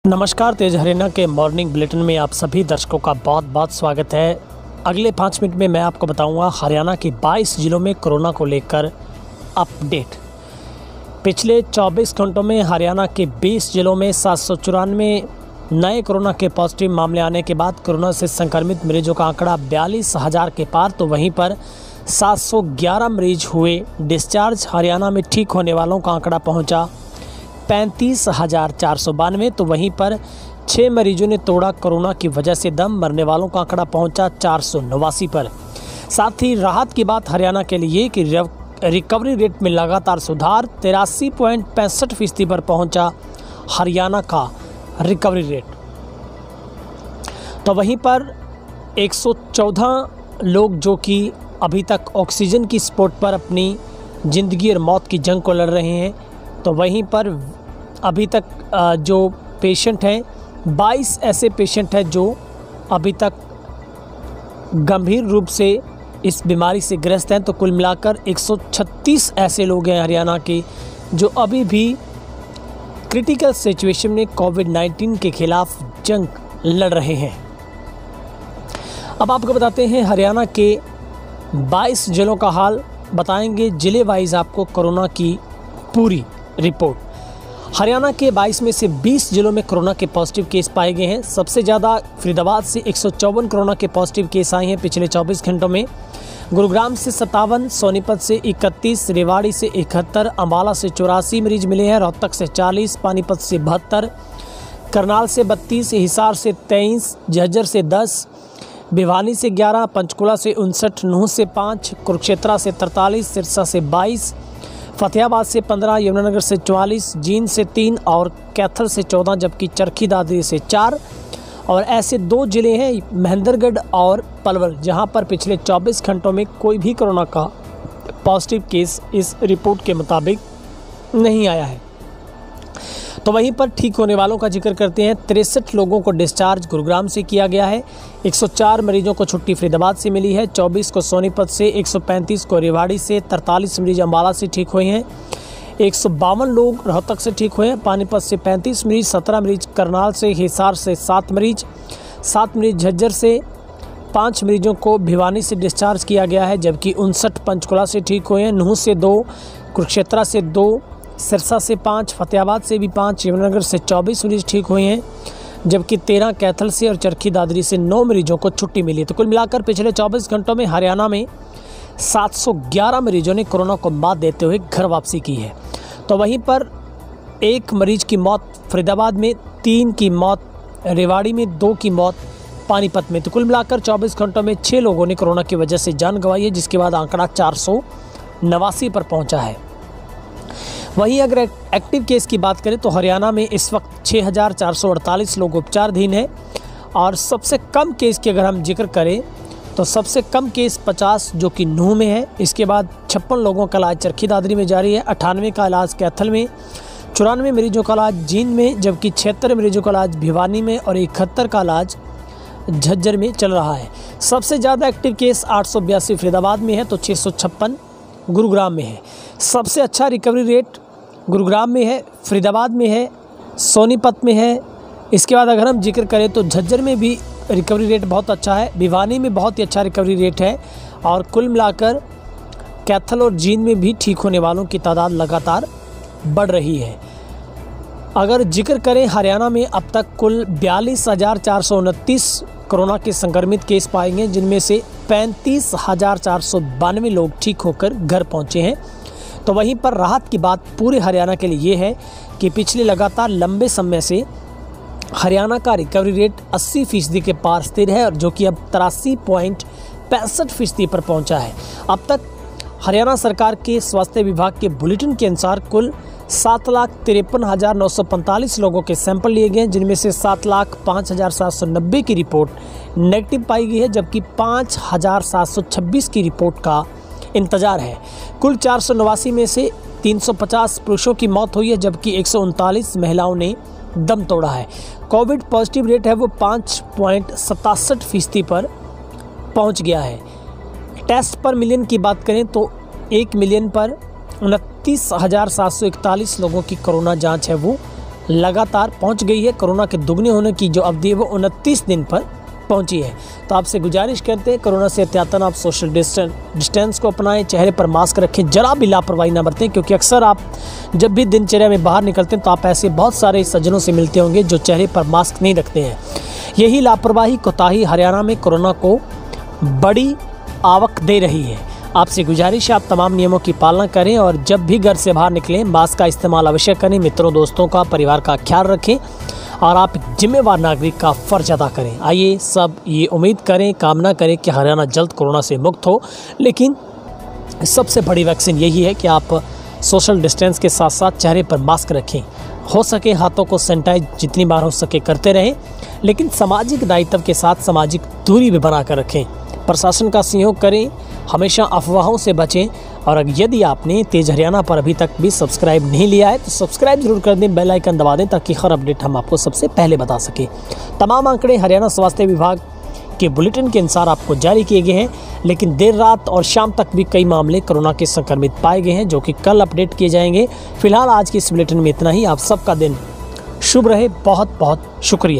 नमस्कार, तेज हरियाणा के morning bulletin में आप सभी दर्शकों का बहुत बहुत स्वागत है। अगले 5 मिनट में मैं आपको बताऊंगा हरियाणा के 22 जिलों में कोरोना को लेकर अपडेट। पिछले 24 घंटों में हरियाणा के 20 जिलों में 794 नए कोरोना के पॉजिटिव मामले आने के बाद कोरोना से संक्रमित मरीजों का आंकड़ा 42,000 के पार। तो वहीं पर 711 मरीज हुए डिस्चार्ज। हरियाणा में ठीक होने वालों का आंकड़ा पहुँचा 35,492। तो वहीं पर 6 मरीजों ने तोड़ा कोरोना की वजह से दम। मरने वालों का आंकड़ा पहुंचा 489 पर। साथ ही राहत की बात हरियाणा के लिए कि रिकवरी रेट में लगातार सुधार। 83.65% पर पहुंचा हरियाणा का रिकवरी रेट। तो वहीं पर 114 लोग जो कि अभी तक ऑक्सीजन की सपोर्ट पर अपनी ज़िंदगी और मौत की जंग को लड़ रहे हैं। तो वहीं पर अभी तक जो पेशेंट हैं 22 ऐसे पेशेंट हैं जो अभी तक गंभीर रूप से इस बीमारी से ग्रस्त हैं। तो कुल मिलाकर 136 ऐसे लोग हैं हरियाणा के जो अभी भी क्रिटिकल सिचुएशन में कोविड-19 के खिलाफ जंग लड़ रहे हैं। अब आपको बताते हैं हरियाणा के 22 जिलों का हाल। बताएंगे जिले वाइज आपको कोरोना की पूरी रिपोर्ट। हरियाणा के 22 में से 20 जिलों में कोरोना के पॉजिटिव केस पाए गए हैं। सबसे ज़्यादा फरीदाबाद से 154 कोरोना के पॉजिटिव केस आए हैं पिछले 24 घंटों में। गुरुग्राम से 57, सोनीपत से 31, रेवाड़ी से 71, अम्बाला से 84 मरीज मिले हैं। रोहतक से 40, पानीपत से 72, करनाल से 32, हिसार से 23, झज्जर से 10, भिवानी से 11, पंचकुला से 59, नूंह से 5, कुरुक्षेत्र से 43, सिरसा से 22, फतेहाबाद से 15, यमुनानगर से 44, जींद से 3 और कैथल से 14, जबकि चरखी दादरी से 4। और ऐसे 2 ज़िले हैं महेंद्रगढ़ और पलवल जहां पर पिछले 24 घंटों में कोई भी कोरोना का पॉजिटिव केस इस रिपोर्ट के मुताबिक नहीं आया है। तो वहीं पर ठीक होने वालों का जिक्र करते हैं। 63 लोगों को डिस्चार्ज गुरुग्राम से किया गया है। 104 मरीजों को छुट्टी फरीदाबाद से मिली है। 24 को सोनीपत से, 135 को रेवाड़ी से, 43 मरीज अम्बाला से ठीक हुए हैं। 152 लोग रोहतक से ठीक हुए हैं। पानीपत से 35 मरीज, 17 मरीज करनाल से, हिसार से 7 मरीज, 7 मरीज झज्जर से, 5 मरीजों को भिवानी से डिस्चार्ज किया गया है, जबकि 59 पंचकुला से ठीक हुए हैं। नूंह से 2, कुरुक्षेत्र से 2, सिरसा से 5, फतेहाबाद से भी 5, यमुनानगर से 24 मरीज ठीक हुए हैं, जबकि 13 कैथल से और चरखी दादरी से 9 मरीजों को छुट्टी मिली है। तो कुल मिलाकर पिछले 24 घंटों में हरियाणा में 711 मरीजों ने कोरोना को मात देते हुए घर वापसी की है। तो वहीं पर 1 मरीज की मौत फरीदाबाद में, 3 की मौत रेवाड़ी में, 2 की मौत पानीपत में। तो कुल मिलाकर 24 घंटों में 6 लोगों ने कोरोना की वजह से जान गंवाई है, जिसके बाद आंकड़ा 489 पर पहुँचा है। वहीं अगर एक्टिव केस की बात करें तो हरियाणा में इस वक्त 6,448 लोग उपचाराधीन हैं। और सबसे कम केस की अगर हम जिक्र करें तो सबसे कम केस 50 जो कि नूंह में है। इसके बाद 56 लोगों का इलाज चरखी दादरी में जारी है, 98 का इलाज कैथल में, 94 मरीजों का इलाज जींद में, जबकि 76 मरीजों का इलाज भिवानी में और 71 का इलाज झज्जर में चल रहा है। सबसे ज़्यादा एक्टिव केस 882 फरीदाबाद में है तो 656 गुरुग्राम में है। सबसे अच्छा रिकवरी रेट गुरुग्राम में है, फरीदाबाद में है, सोनीपत में है। इसके बाद अगर हम जिक्र करें तो झज्जर में भी रिकवरी रेट बहुत अच्छा है, भिवानी में बहुत ही अच्छा रिकवरी रेट है। और कुल मिलाकर कैथल और जींद में भी ठीक होने वालों की तादाद लगातार बढ़ रही है। अगर जिक्र करें हरियाणा में अब तक कुल 42,429 कोरोना के संक्रमित केस पाए गए, जिनमें से 35,492 लोग ठीक होकर घर पहुंचे हैं। तो वहीं पर राहत की बात पूरे हरियाणा के लिए ये है कि पिछले लगातार लंबे समय से हरियाणा का रिकवरी रेट 80% के पार स्थिर है, और जो कि अब 83.65% पर पहुंचा है। अब तक हरियाणा सरकार के स्वास्थ्य विभाग के बुलेटिन के अनुसार कुल 7,53,945 लोगों के सैंपल लिए गए हैं, जिनमें से 7,05,790 की रिपोर्ट नेगेटिव पाई गई है, जबकि 5,726 की रिपोर्ट का इंतजार है। कुल 489 में से 350 पुरुषों की मौत हुई है, जबकि 139 महिलाओं ने दम तोड़ा है। कोविड पॉजिटिव रेट है वो 5.67% पर पहुंच गया है। टेस्ट पर मिलियन की बात करें तो 1 मिलियन पर 29,741 लोगों की कोरोना जांच है वो लगातार पहुंच गई है। कोरोना के दुगने होने की जो अवधि है वो 29 दिन पर पहुंची है। तो आपसे गुजारिश करते हैं, कोरोना से एहतियातन आप सोशल डिस्टेंस को अपनाएं, चेहरे पर मास्क रखें, जरा भी लापरवाही ना बरतें, क्योंकि अक्सर आप जब भी दिनचर्या में बाहर निकलते हैं तो आप ऐसे बहुत सारे सज्जनों से मिलते होंगे जो चेहरे पर मास्क नहीं रखते हैं। यही लापरवाही, कोताही हरियाणा में कोरोना को बड़ी आवक दे रही है। आपसे गुजारिश है आप तमाम नियमों की पालना करें और जब भी घर से बाहर निकलें मास्क का इस्तेमाल अवश्य करें। मित्रों, दोस्तों का, परिवार का ख्याल रखें और आप जिम्मेवार नागरिक का फ़र्ज अदा करें। आइए सब ये उम्मीद करें, कामना करें कि हरियाणा जल्द कोरोना से मुक्त हो। लेकिन सबसे बड़ी वैक्सीन यही है कि आप सोशल डिस्टेंस के साथ साथ चेहरे पर मास्क रखें, हो सके हाथों को सैनिटाइज जितनी बार हो सके करते रहें, लेकिन सामाजिक दायित्व के साथ सामाजिक दूरी भी बनाकर रखें। प्रशासन का सहयोग करें, हमेशा अफवाहों से बचें और यदि आपने तेज हरियाणा पर अभी तक भी सब्सक्राइब नहीं लिया है तो सब्सक्राइब जरूर कर दें, बेल आइकन दबा दें ताकि हर अपडेट हम आपको सबसे पहले बता सकें। तमाम आंकड़े हरियाणा स्वास्थ्य विभाग के बुलेटिन के अनुसार आपको जारी किए गए हैं, लेकिन देर रात और शाम तक भी कई मामले कोरोना के संक्रमित पाए गए हैं, जो कि कल अपडेट किए जाएंगे। फिलहाल आज की इस बुलेटिन में इतना ही। आप सबका दिन शुभ रहे। बहुत बहुत शुक्रिया।